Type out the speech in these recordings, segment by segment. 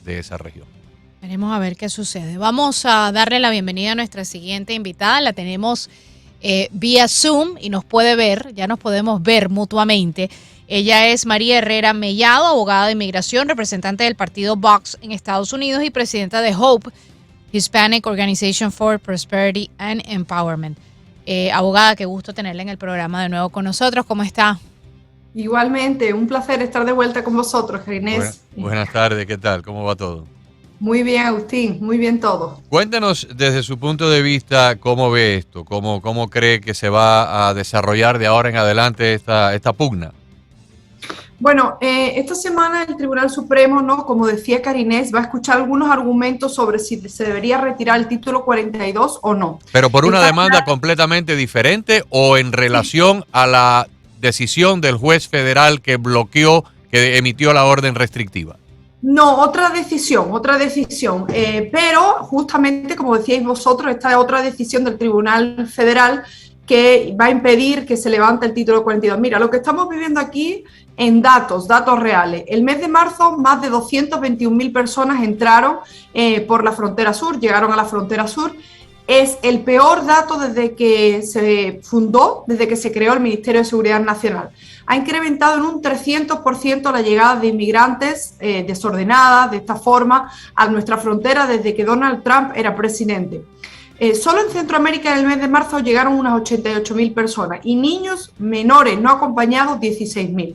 de esa región. Veremos a ver qué sucede. Vamos a darle la bienvenida a nuestra siguiente invitada. La tenemos vía Zoom y nos puede ver, ya nos podemos ver mutuamente. Ella es María Herrera Mellado, abogada de inmigración, representante del partido Vox en Estados Unidos y presidenta de HOPE, Hispanic Organization for Prosperity and Empowerment. Abogada, qué gusto tenerla en el programa de nuevo con nosotros. ¿Cómo está? Igualmente, un placer estar de vuelta con vosotros, Inés. Buenas tardes, ¿qué tal? ¿Cómo va todo? Muy bien, Agustín, muy bien todo. Cuéntanos desde su punto de vista cómo ve esto, cómo cree que se va a desarrollar de ahora en adelante esta pugna. Bueno, esta semana el Tribunal Supremo, ¿no? Como decía Karinés, va a escuchar algunos argumentos sobre si se debería retirar el título 42 o no. ¿Pero por una demanda completamente diferente o en relación a la decisión del juez federal que emitió la orden restrictiva? No, otra decisión, pero justamente como decíais vosotros, esta es otra decisión del Tribunal Federal que va a impedir que se levante el título 42. Mira, lo que estamos viviendo aquí en datos reales. El mes de marzo, más de 221.000 personas entraron por la frontera sur, llegaron a la frontera sur. Es el peor dato desde que se fundó, desde que se creó el Ministerio de Seguridad Nacional. Ha incrementado en un 300% la llegada de inmigrantes desordenadas, de esta forma, a nuestra frontera desde que Donald Trump era presidente. Solo en Centroamérica en el mes de marzo llegaron unas 88.000 personas y niños menores no acompañados 16.000.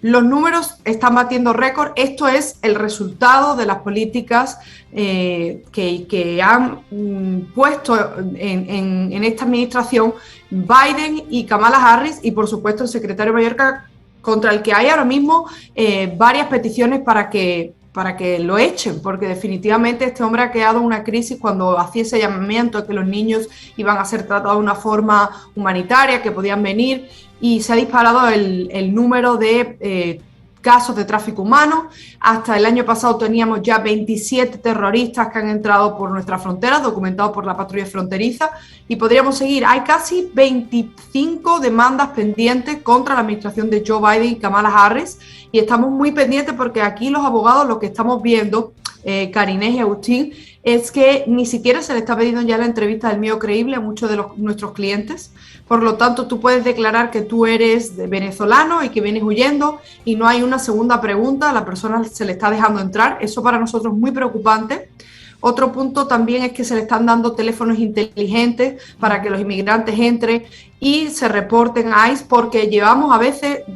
Los números están batiendo récord. Esto es el resultado de las políticas que han puesto en esta administración Biden y Kamala Harris y, por supuesto, el secretario mayor, contra el que hay ahora mismo varias peticiones para que lo echen, porque definitivamente este hombre ha creado una crisis cuando hacía ese llamamiento de que los niños iban a ser tratados de una forma humanitaria, que podían venir, y se ha disparado el número de casos de tráfico humano. Hasta el año pasado teníamos ya 27 terroristas que han entrado por nuestra frontera, documentados por la patrulla fronteriza, y podríamos seguir. Hay casi 25 demandas pendientes contra la administración de Joe Biden y Kamala Harris, y estamos muy pendientes porque aquí los abogados lo que estamos viendo, Karinés y Agustín, es que ni siquiera se le está pidiendo ya la entrevista del mío creíble a muchos de nuestros clientes. Por lo tanto, tú puedes declarar que tú eres venezolano y que vienes huyendo y no hay una segunda pregunta, a la persona se le está dejando entrar. Eso para nosotros es muy preocupante. Otro punto también es que se le están dando teléfonos inteligentes para que los inmigrantes entren y se reporten a ICE, porque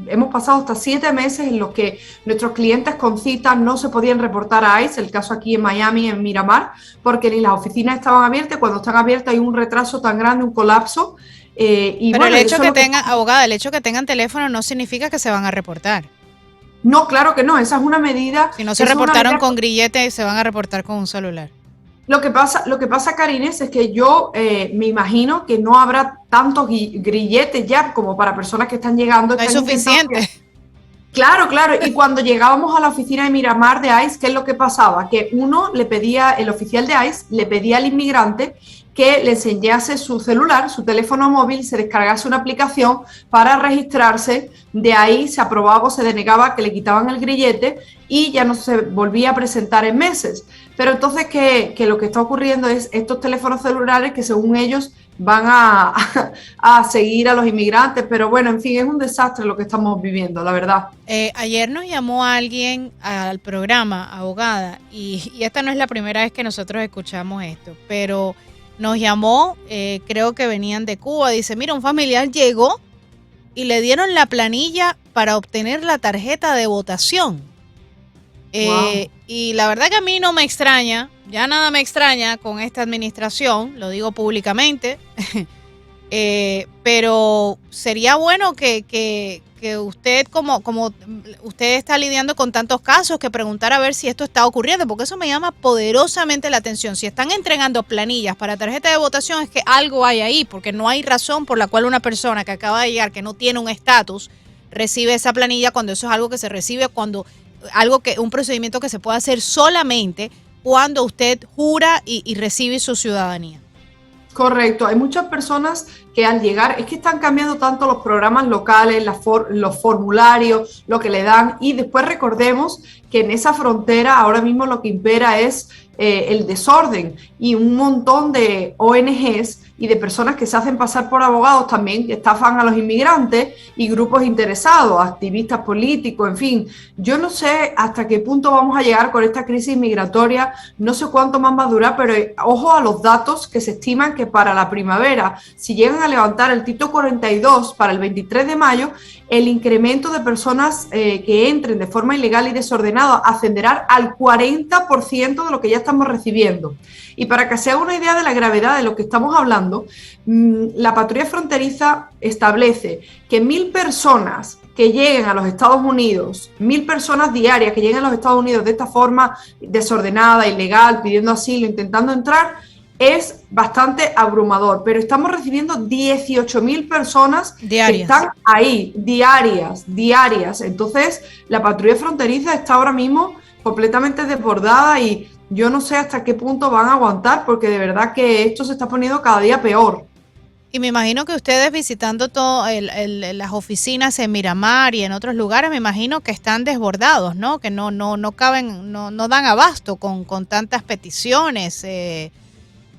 hemos pasado hasta 7 meses en los que nuestros clientes con citas no se podían reportar a ICE, el caso aquí en Miami, en Miramar, porque ni las oficinas estaban abiertas. Cuando están abiertas hay un retraso tan grande, un colapso. Pero bueno, el hecho que tengan, abogada, el hecho que tengan teléfono no significa que se van a reportar. No, claro que no, esa es una medida. Si no se reportaron con grillete, se van a reportar con un celular. Lo que pasa, Karinés, es que yo me imagino que no habrá tantos grilletes ya como para personas que están llegando. No es suficiente. Claro, y cuando llegábamos a la oficina de Miramar de ICE, ¿qué es lo que pasaba? Que el oficial de ICE le pedía al inmigrante que le enseñase su celular, su teléfono móvil, se descargase una aplicación para registrarse. De ahí se aprobaba o se denegaba, que le quitaban el grillete y ya no se volvía a presentar en meses. Pero entonces que lo que está ocurriendo es estos teléfonos celulares que según ellos van a seguir a los inmigrantes. Pero bueno, en fin, es un desastre lo que estamos viviendo, la verdad. Ayer nos llamó alguien al programa, abogada, y esta no es la primera vez que nosotros escuchamos esto, pero nos llamó, creo que venían de Cuba. Dice, mira, un familiar llegó y le dieron la planilla para obtener la tarjeta de votación. Wow. Y la verdad que a mí no me extraña, ya nada me extraña con esta administración, lo digo públicamente, pero sería bueno que usted, como usted está lidiando con tantos casos, que preguntara a ver si esto está ocurriendo, porque eso me llama poderosamente la atención. Si están entregando planillas para tarjeta de votación, es que algo hay ahí, porque no hay razón por la cual una persona que acaba de llegar, que no tiene un estatus, recibe esa planilla, cuando eso es algo que se recibe un procedimiento que se puede hacer solamente cuando usted jura y recibe su ciudadanía. Correcto, hay muchas personas que al llegar, es que están cambiando tanto los programas locales, los formularios, lo que le dan, y después recordemos que en esa frontera ahora mismo lo que impera es el desorden, y un montón de ONGs y de personas que se hacen pasar por abogados también que estafan a los inmigrantes, y grupos interesados, activistas políticos, en fin. Yo no sé hasta qué punto vamos a llegar con esta crisis migratoria, no sé cuánto más va a durar, pero ojo a los datos que se estiman que para la primavera, si llegan a levantar el Título 42 para el 23 de mayo, el incremento de personas que entren de forma ilegal y desordenada ascenderá al 40% de lo que ya estamos recibiendo. Y para que se haga una idea de la gravedad de lo que estamos hablando, la patrulla fronteriza establece que 1.000 personas que lleguen a los Estados Unidos, 1.000 personas diarias que lleguen a los Estados Unidos de esta forma desordenada, ilegal, pidiendo asilo, intentando entrar, es bastante abrumador, pero estamos recibiendo 18.000 personas diarias. Que están ahí, diarias. Entonces, la patrulla fronteriza está ahora mismo completamente desbordada y yo no sé hasta qué punto van a aguantar, porque de verdad que esto se está poniendo cada día peor. Y me imagino que ustedes visitando las oficinas en Miramar y en otros lugares, me imagino que están desbordados, ¿no? Que no caben, no dan abasto con tantas peticiones.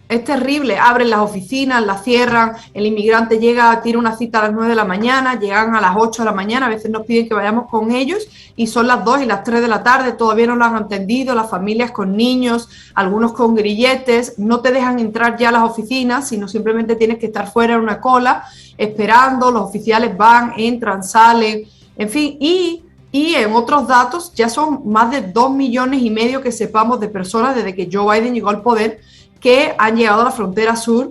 Es terrible, abren las oficinas, las cierran, el inmigrante llega, tiene una cita a las 9 de la mañana, llegan a las 8 de la mañana, a veces nos piden que vayamos con ellos y son las 2 y las 3 de la tarde, todavía no lo han atendido, las familias con niños, algunos con grilletes, no te dejan entrar ya a las oficinas, sino simplemente tienes que estar fuera en una cola, esperando, los oficiales van, entran, salen, en fin, y en otros datos ya son más de 2,5 millones que sepamos de personas desde que Joe Biden llegó al poder, que han llegado a la frontera sur.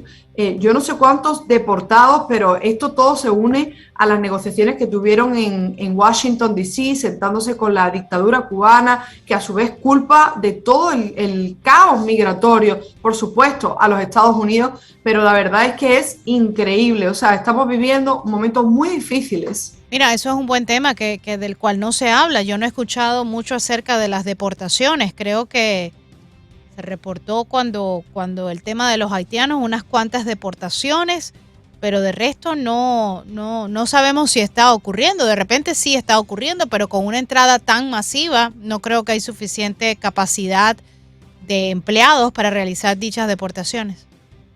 Yo no sé cuántos deportados, pero esto todo se une a las negociaciones que tuvieron en Washington, D.C., sentándose con la dictadura cubana, que a su vez culpa de todo el caos migratorio, por supuesto, a los Estados Unidos, pero la verdad es que es increíble. O sea, estamos viviendo momentos muy difíciles. Mira, eso es un buen tema que del cual no se habla. Yo no he escuchado mucho acerca de las deportaciones. Creo que se reportó cuando el tema de los haitianos, unas cuantas deportaciones, pero de resto no sabemos si está ocurriendo. De repente sí está ocurriendo, pero con una entrada tan masiva no creo que hay suficiente capacidad de empleados para realizar dichas deportaciones.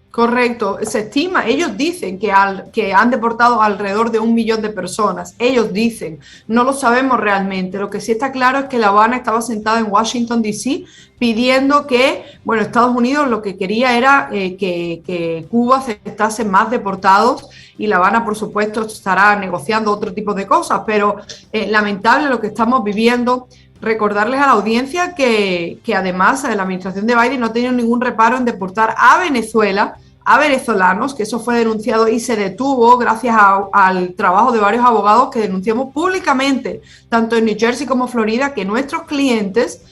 Correcto, se estima, ellos dicen que han deportado alrededor de 1 millón de personas, ellos dicen, no lo sabemos realmente. Lo que sí está claro es que La Habana estaba sentada en Washington, D.C., pidiendo que, bueno, Estados Unidos lo que quería era que Cuba aceptase más deportados, y La Habana, por supuesto, estará negociando otro tipo de cosas, pero lamentable lo que estamos viviendo. Recordarles a la audiencia que además la administración de Biden no ha tenido ningún reparo en deportar a Venezuela, a venezolanos, que eso fue denunciado y se detuvo gracias al trabajo de varios abogados que denunciamos públicamente, tanto en New Jersey como Florida, que nuestros clientes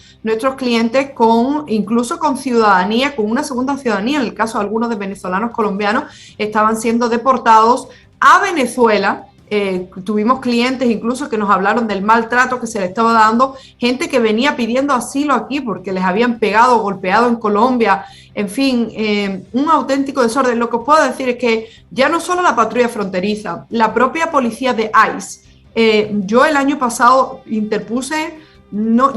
incluso con ciudadanía, con una segunda ciudadanía, en el caso de algunos de venezolanos colombianos, estaban siendo deportados a Venezuela. Tuvimos clientes incluso que nos hablaron del maltrato que se le estaba dando, gente que venía pidiendo asilo aquí porque les habían pegado o golpeado en Colombia, en fin, un auténtico desorden. Lo que os puedo decir es que ya no solo la patrulla fronteriza, la propia policía de ICE, yo el año pasado interpuse,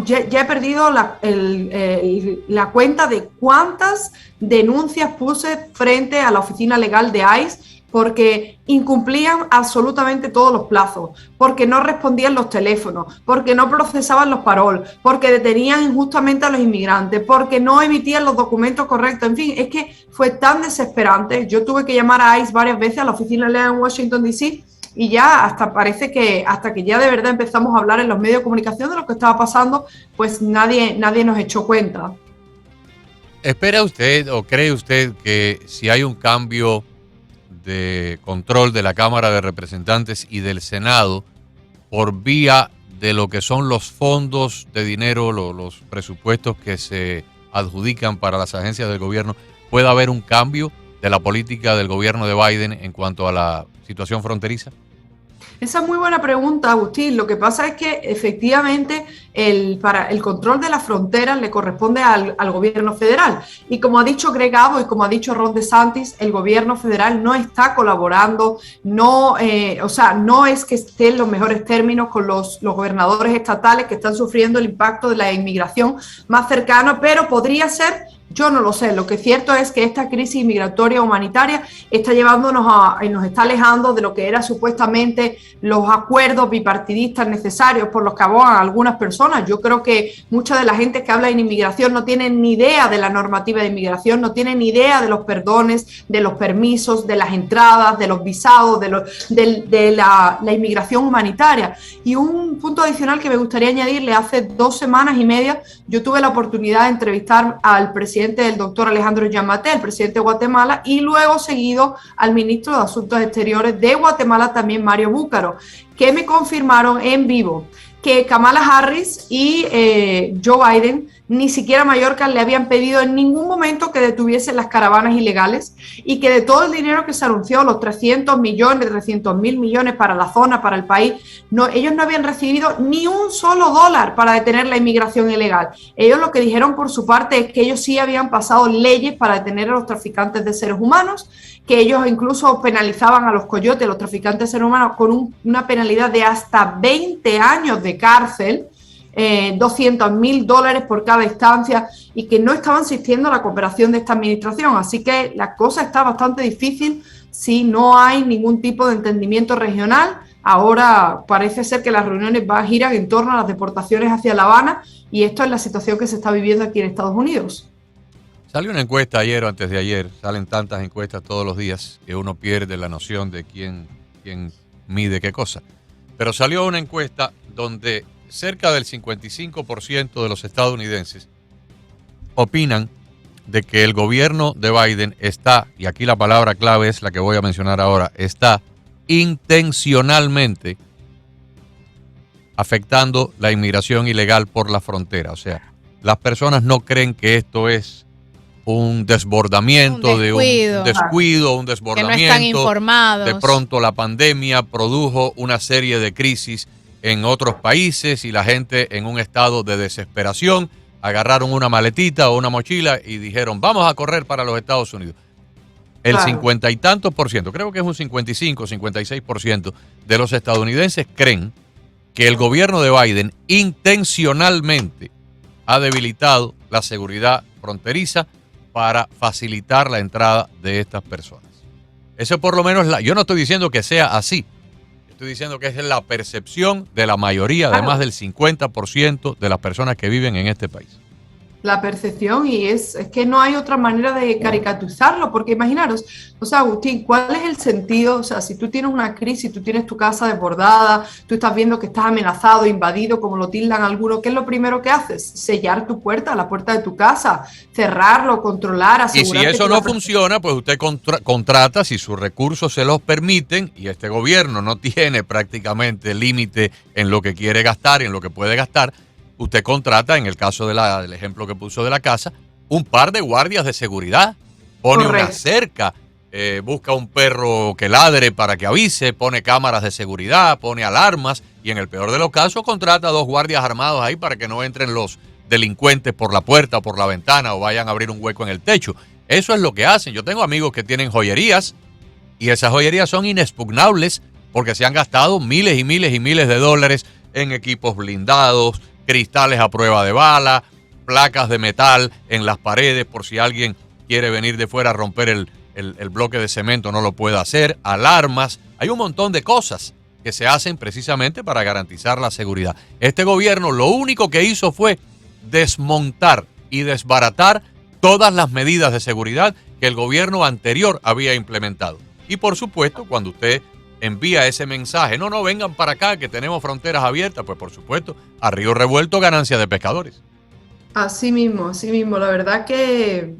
ya he perdido la cuenta de cuántas denuncias puse frente a la oficina legal de ICE, porque incumplían absolutamente todos los plazos, porque no respondían los teléfonos, porque no procesaban los paroles, porque detenían injustamente a los inmigrantes, porque no emitían los documentos correctos. En fin, es que fue tan desesperante. Yo tuve que llamar a ICE varias veces, a la oficina legal en Washington, D.C., y ya hasta que ya de verdad empezamos a hablar en los medios de comunicación de lo que estaba pasando, pues nadie nos echó cuenta. ¿Espera usted o cree usted que si hay un cambio de control de la Cámara de Representantes y del Senado por vía de lo que son los fondos de dinero, los presupuestos que se adjudican para las agencias del gobierno, pueda haber un cambio de la política del gobierno de Biden en cuanto a la situación fronteriza? Esa es muy buena pregunta, Agustín. Lo que pasa es que efectivamente para el control de las fronteras le corresponde al gobierno federal. Y como ha dicho Greg Abbott y como ha dicho Ron DeSantis, el gobierno federal no está colaborando, no es que esté en los mejores términos con los gobernadores estatales que están sufriendo el impacto de la inmigración más cercano, pero podría ser. Yo no lo sé, lo que es cierto es que esta crisis migratoria humanitaria está llevándonos y nos está alejando de lo que eran supuestamente los acuerdos bipartidistas necesarios por los que abogan algunas personas. Yo creo que mucha de la gente que habla de inmigración no tiene ni idea de la normativa de inmigración, no tiene ni idea de los perdones, de los permisos, de las entradas, de los visados, de la inmigración humanitaria. Y un punto adicional que me gustaría añadirle, hace 2 semanas y media yo tuve la oportunidad de entrevistar al presidente del doctor Alejandro Giammattei, el presidente de Guatemala, y luego seguido al ministro de Asuntos Exteriores de Guatemala, también Mario Búcaro, que me confirmaron en vivo que Kamala Harris y Joe Biden ni siquiera a Mallorca le habían pedido en ningún momento que detuviesen las caravanas ilegales y que de todo el dinero que se anunció, los 300 mil millones para la zona, para el país, ellos no habían recibido ni un solo dólar para detener la inmigración ilegal. Ellos lo que dijeron por su parte es que ellos sí habían pasado leyes para detener a los traficantes de seres humanos, que ellos incluso penalizaban a los coyotes, los traficantes de seres humanos, con una penalidad de hasta 20 años de cárcel, $200,000 por cada instancia, y que no estaban asistiendo a la cooperación de esta administración. Así que la cosa está bastante difícil si no hay ningún tipo de entendimiento regional. Ahora parece ser que las reuniones giran en torno a las deportaciones hacia La Habana, y esto es la situación que se está viviendo aquí en Estados Unidos. Salió una encuesta ayer o antes de ayer, salen tantas encuestas todos los días que uno pierde la noción de quién mide qué cosa. Pero salió una encuesta donde cerca del 55% de los estadounidenses opinan de que el gobierno de Biden está, y aquí la palabra clave es la que voy a mencionar ahora, está intencionalmente afectando la inmigración ilegal por la frontera. O sea, las personas no creen que esto es un desbordamiento, un desbordamiento. Que no están informados. De pronto la pandemia produjo una serie de crisis en otros países y la gente en un estado de desesperación agarraron una maletita o una mochila y dijeron vamos a correr para los Estados Unidos. El 50 y tantos por ciento, creo que es un 55, 56% de los estadounidenses creen que el gobierno de Biden intencionalmente ha debilitado la seguridad fronteriza para facilitar la entrada de estas personas. Eso por lo menos, yo no estoy diciendo que sea así, estoy diciendo que es la percepción de la mayoría, de más del 50% de las personas que viven en este país. La percepción, y es que no hay otra manera de caricaturizarlo, porque imaginaros, o sea, Agustín, ¿cuál es el sentido? O sea, si tú tienes una crisis, tú tienes tu casa desbordada, tú estás viendo que estás amenazado, invadido, como lo tildan algunos, ¿qué es lo primero que haces? Sellar tu puerta, la puerta de tu casa, cerrarlo, controlar, asegurarte. Y si eso no funciona, pues usted contrata, si sus recursos se los permiten, y este gobierno no tiene prácticamente límite en lo que quiere gastar, en lo que puede gastar, usted contrata, en el caso del ejemplo que puso de la casa, un par de guardias de seguridad, pone Correcto. Una cerca, busca un perro que ladre para que avise, pone cámaras de seguridad, pone alarmas y en el peor de los casos contrata 2 guardias armados ahí para que no entren los delincuentes por la puerta o por la ventana o vayan a abrir un hueco en el techo. Eso es lo que hacen. Yo tengo amigos que tienen joyerías y esas joyerías son inexpugnables porque se han gastado miles y miles y miles de dólares en equipos blindados, cristales a prueba de bala, placas de metal en las paredes por si alguien quiere venir de fuera a romper el bloque de cemento, no lo puede hacer, alarmas. Hay un montón de cosas que se hacen precisamente para garantizar la seguridad. Este gobierno lo único que hizo fue desmontar y desbaratar todas las medidas de seguridad que el gobierno anterior había implementado. Y por supuesto, cuando usted envía ese mensaje, no vengan para acá que tenemos fronteras abiertas, pues por supuesto, a río revuelto ganancia de pescadores. Así mismo, la verdad que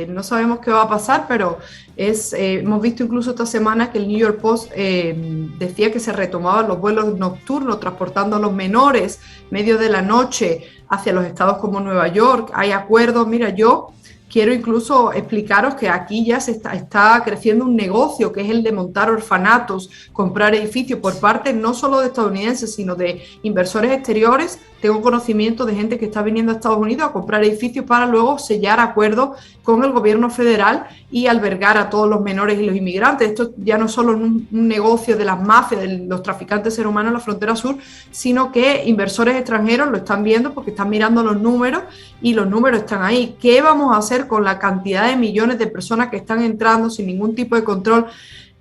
no sabemos qué va a pasar, pero Hemos visto incluso esta semana que el New York Post decía que se retomaban los vuelos nocturnos transportando a los menores medio de la noche hacia los estados como Nueva York. Hay acuerdos. Mira, yo quiero incluso explicaros que aquí ya se está creciendo un negocio que es el de montar orfanatos, comprar edificios por parte no solo de estadounidenses, sino de inversores exteriores. Tengo conocimiento de gente que está viniendo a Estados Unidos a comprar edificios para luego sellar acuerdos con el gobierno federal y albergar a todos los menores y los inmigrantes. Esto ya no es solo un negocio de las mafias, de los traficantes de seres humanos en la frontera sur, sino que inversores extranjeros lo están viendo porque están mirando los números y los números están ahí. ¿Qué vamos a hacer con la cantidad de millones de personas que están entrando sin ningún tipo de control?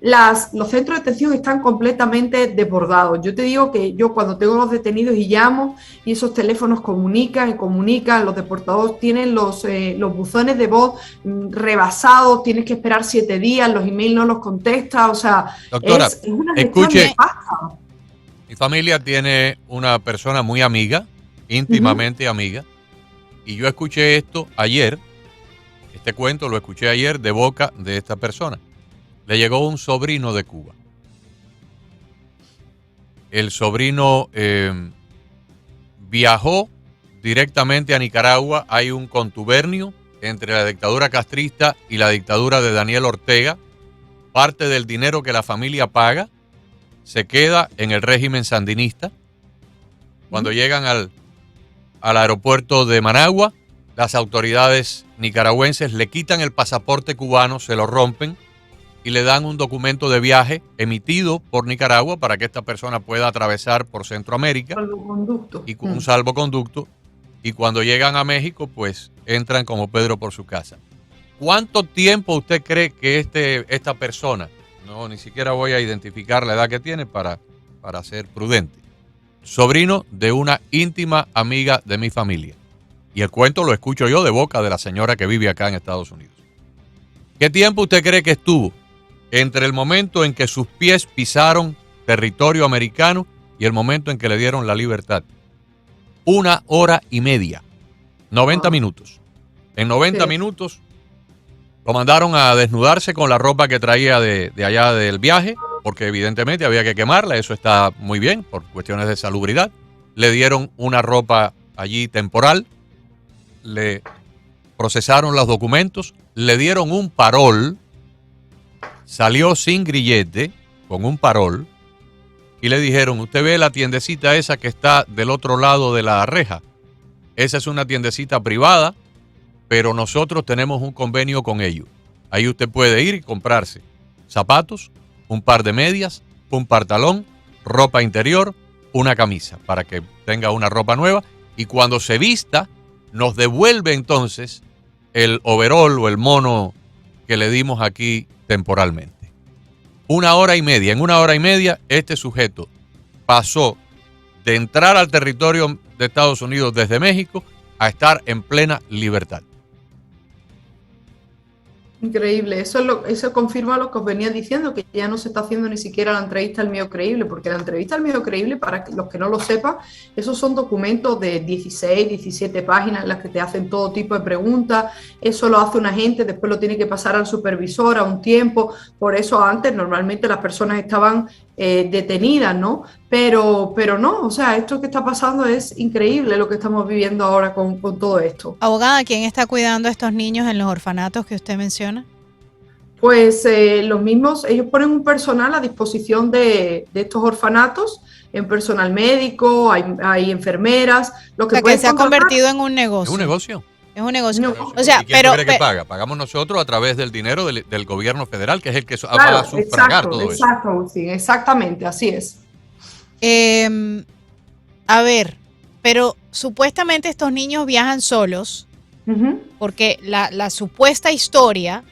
Los centros de detención están completamente desbordados. Yo te digo que yo cuando tengo los detenidos y llamo y esos teléfonos comunican, los deportadores tienen los buzones de voz rebasados, tienes que esperar 7 días, los emails no los contesta, o sea, doctora, es una escuche, mi familia tiene una persona muy amiga, íntimamente amiga, y yo escuché esto ayer, este cuento lo escuché ayer de boca de esta persona. Le llegó un sobrino de Cuba. El sobrino viajó directamente a Nicaragua. Hay un contubernio entre la dictadura castrista y la dictadura de Daniel Ortega. Parte del dinero que la familia paga se queda en el régimen sandinista. Cuando llegan al aeropuerto de Managua, las autoridades nicaragüenses le quitan el pasaporte cubano, se lo rompen y le dan un documento de viaje emitido por Nicaragua para que esta persona pueda atravesar por Centroamérica y con un salvoconducto, y cuando llegan a México pues entran como Pedro por su casa. ¿Cuánto tiempo usted cree que esta persona, no ni siquiera voy a identificar la edad que tiene para ser prudente, sobrino de una íntima amiga de mi familia, y el cuento lo escucho yo de boca de la señora que vive acá en Estados Unidos, ¿qué tiempo usted cree que estuvo entre el momento en que sus pies pisaron territorio americano y el momento en que le dieron la libertad? 1 hora y media, 90 minutos. En 90 minutos lo mandaron a desnudarse con la ropa que traía de allá del viaje, porque evidentemente había que quemarla, eso está muy bien por cuestiones de salubridad. Le dieron una ropa allí temporal, le procesaron los documentos, le dieron un parol. Salió sin grillete, con un parol, y le dijeron, usted ve la tiendecita esa que está del otro lado de la reja. Esa es una tiendecita privada, pero nosotros tenemos un convenio con ellos. Ahí usted puede ir y comprarse zapatos, un par de medias, un pantalón, ropa interior, una camisa, para que tenga una ropa nueva, y cuando se vista, nos devuelve entonces el overol o el mono que le dimos aquí temporalmente. 1 hora y media. En 1 hora y media, este sujeto pasó de entrar al territorio de Estados Unidos desde México a estar en plena libertad. Increíble, eso confirma lo que os venía diciendo, que ya no se está haciendo ni siquiera la entrevista al Mío Creíble, porque la entrevista al Mío Creíble, para los que no lo sepan, esos son documentos de 16, 17 páginas en las que te hacen todo tipo de preguntas. Eso lo hace un agente, después lo tiene que pasar al supervisor a un tiempo. Por eso antes normalmente las personas estaban detenidas, ¿no? Pero no, o sea, esto que está pasando es increíble, lo que estamos viviendo ahora con todo esto. Abogada, ¿quién está cuidando a estos niños en los orfanatos que usted menciona? Pues los mismos, ellos ponen un personal a disposición de estos orfanatos, en personal médico, hay enfermeras. Lo que, o sea, que se ha convertido en un negocio. ¿Es un negocio? Es un negocio. No. O sea, ¿Y quién cree que paga? Pagamos nosotros a través del dinero del gobierno federal, que es el que va a sufragar todo eso. Exacto, sí, exactamente, así es. A ver, pero supuestamente estos niños viajan solos, porque la supuesta historia,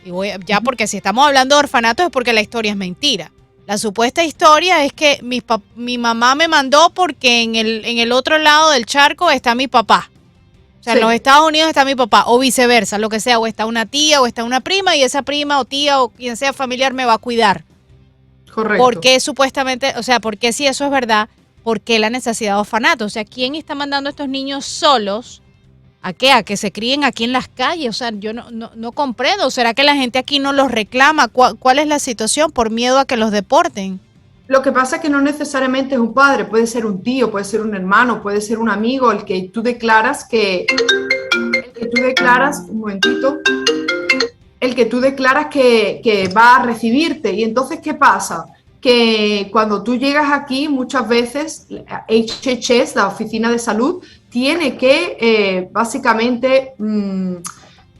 porque si estamos hablando de orfanatos es porque la historia es mentira. La supuesta historia es que mi mamá me mandó porque en el otro lado del charco está mi papá. O sea, en los Estados Unidos está mi papá, o viceversa, lo que sea, o está una tía, o está una prima, y esa prima o tía o quien sea familiar me va a cuidar. Correcto. ¿Por qué supuestamente, o sea, por qué si eso es verdad, por qué la necesidad de orfanato? O sea, ¿quién está mandando a estos niños solos ¿A qué? ¿A que se críen aquí en las calles? O sea, yo no comprendo. ¿Será que la gente aquí no los reclama? ¿Cuál es la situación? ¿Por miedo a que los deporten? Lo que pasa es que no necesariamente es un padre, puede ser un tío, puede ser un hermano, puede ser un amigo, el que tú declaras un momentito, el que tú declaras que va a recibirte. Y entonces, ¿qué pasa? Que cuando tú llegas aquí, muchas veces HHS, la Oficina de Salud, tiene que básicamente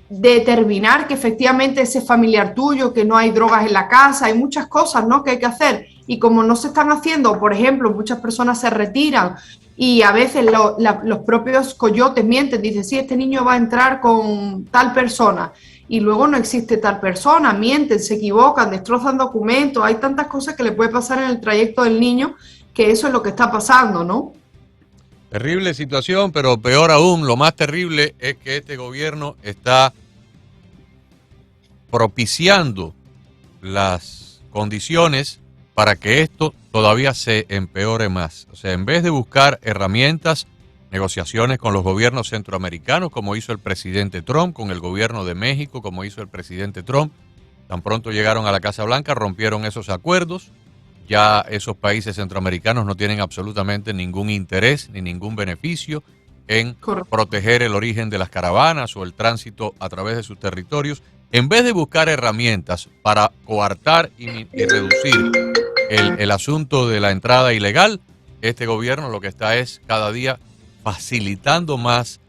determinar que efectivamente ese familiar tuyo, que no hay drogas en la casa, hay muchas cosas, ¿no?, que hay que hacer. Y como no se están haciendo, por ejemplo, muchas personas se retiran y a veces los propios coyotes mienten, dicen, sí, este niño va a entrar con tal persona. Y luego no existe tal persona, mienten, se equivocan, destrozan documentos, hay tantas cosas que le puede pasar en el trayecto del niño, que eso es lo que está pasando, ¿no? Terrible situación, pero peor aún, lo más terrible es que este gobierno está propiciando las condiciones para que esto todavía se empeore más. O sea, en vez de buscar herramientas, negociaciones con los gobiernos centroamericanos, como hizo el presidente Trump, con el gobierno de México, como hizo el presidente Trump, tan pronto llegaron a la Casa Blanca, rompieron esos acuerdos. Ya esos países centroamericanos no tienen absolutamente ningún interés ni ningún beneficio en proteger el origen de las caravanas o el tránsito a través de sus territorios. En vez de buscar herramientas para coartar y reducir el asunto de la entrada ilegal, este gobierno lo que está es cada día facilitando más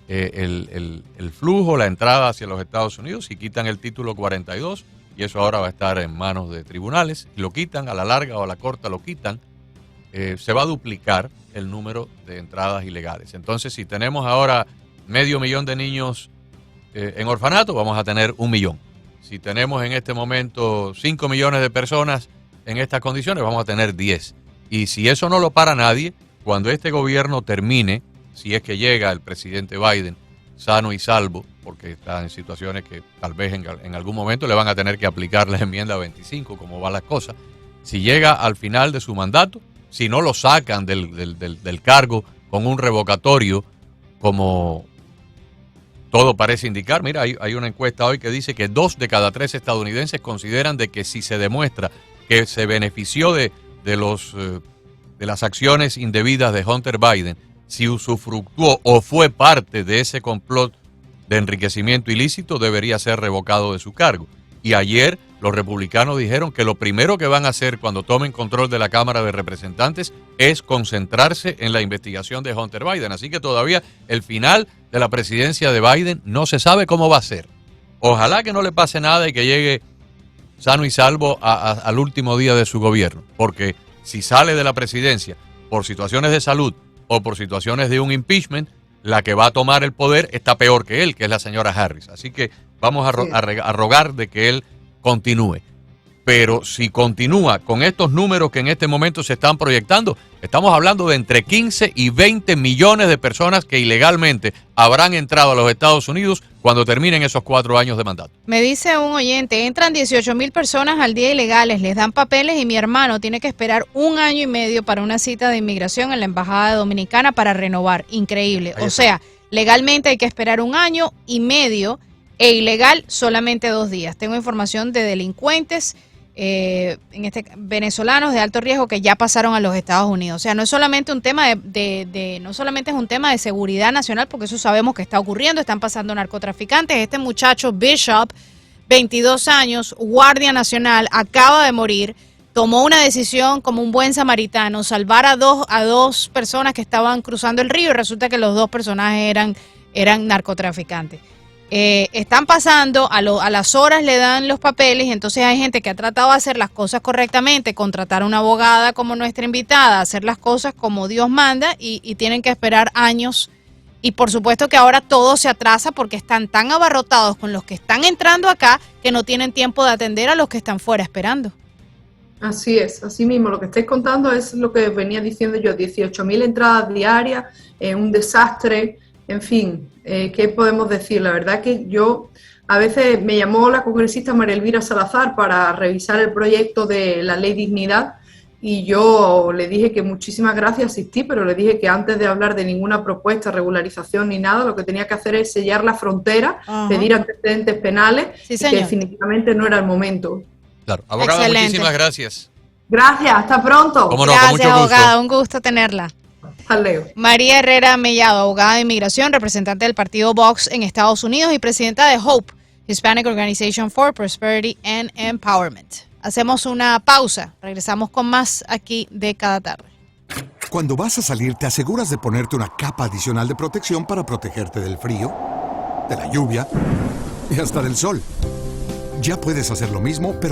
el flujo, la entrada hacia los Estados Unidos. Y quitan el título 42, y eso ahora va a estar en manos de tribunales, y lo quitan, a la larga o a la corta lo quitan, se va a duplicar el número de entradas ilegales. Entonces, si tenemos ahora 500,000 de niños en orfanato, vamos a tener 1 millón. Si tenemos en este momento 5 millones de personas en estas condiciones, vamos a tener 10. Y si eso no lo para nadie, cuando este gobierno termine, si es que llega el presidente Biden sano y salvo, porque está en situaciones que tal vez en algún momento le van a tener que aplicar la enmienda 25, como van las cosas. Si llega al final de su mandato, si no lo sacan del cargo con un revocatorio, como todo parece indicar. Mira, hay una encuesta hoy que dice que 2 de cada 3 estadounidenses consideran de que si se demuestra que se benefició de las acciones indebidas de Hunter Biden, si usufructuó o fue parte de ese complot de enriquecimiento ilícito, debería ser revocado de su cargo. Y ayer los republicanos dijeron que lo primero que van a hacer cuando tomen control de la Cámara de Representantes es concentrarse en la investigación de Hunter Biden. Así que todavía el final de la presidencia de Biden no se sabe cómo va a ser. Ojalá que no le pase nada y que llegue sano y salvo al último día de su gobierno, porque si sale de la presidencia por situaciones de salud o por situaciones de un impeachment, la que va a tomar el poder está peor que él, que es la señora Harris. Así que vamos a rogar de que él continúe. Pero si continúa con estos números que en este momento se están proyectando, estamos hablando de entre 15 y 20 millones de personas que ilegalmente habrán entrado a los Estados Unidos cuando terminen esos 4 años de mandato. Me dice un oyente, entran 18,000 personas al día ilegales, les dan papeles y mi hermano tiene que esperar 1 año y medio para una cita de inmigración en la Embajada Dominicana para renovar. Increíble. O sea, legalmente hay que esperar 1 año y medio e ilegal solamente 2 días. Tengo información de delincuentes venezolanos de alto riesgo que ya pasaron a los Estados Unidos. O sea, no es solamente un tema no solamente es un tema de seguridad nacional, porque eso sabemos que está ocurriendo, están pasando narcotraficantes. Este muchacho Bishop, 22 años, guardia nacional, acaba de morir, tomó una decisión como un buen samaritano, salvar a dos personas que estaban cruzando el río, y resulta que los 2 personajes eran narcotraficantes. Están pasando, a las horas le dan los papeles, y entonces hay gente que ha tratado de hacer las cosas correctamente, contratar a una abogada como nuestra invitada, hacer las cosas como Dios manda, y tienen que esperar años. Y por supuesto que ahora todo se atrasa porque están tan abarrotados con los que están entrando acá que no tienen tiempo de atender a los que están fuera esperando. Así es, así mismo. Lo que estáis contando es lo que venía diciendo yo, 18,000 entradas diarias, un desastre. En fin, ¿qué podemos decir? La verdad que yo, a veces me llamó la congresista María Elvira Salazar para revisar el proyecto de la Ley Dignidad, y yo le dije que muchísimas gracias, asistí, pero le dije que antes de hablar de ninguna propuesta, regularización ni nada, lo que tenía que hacer es sellar la frontera, pedir antecedentes penales, Sí, y señor. que definitivamente no era el momento. Claro. Abogada, Excelente. muchísimas gracias. Gracias, hasta pronto. Cómo no, con Gracias, mucho gusto. abogada, un gusto tenerla. Hasta luego. María Herrera Mellado, abogada de inmigración, representante del partido Vox en Estados Unidos y presidenta de HOPE, Hispanic Organization for Prosperity and Empowerment. Hacemos una pausa, regresamos con más aquí de Cada Tarde. Cuando vas a salir, te aseguras de ponerte una capa adicional de protección para protegerte del frío, de la lluvia y hasta del sol. Ya puedes hacer lo mismo, pero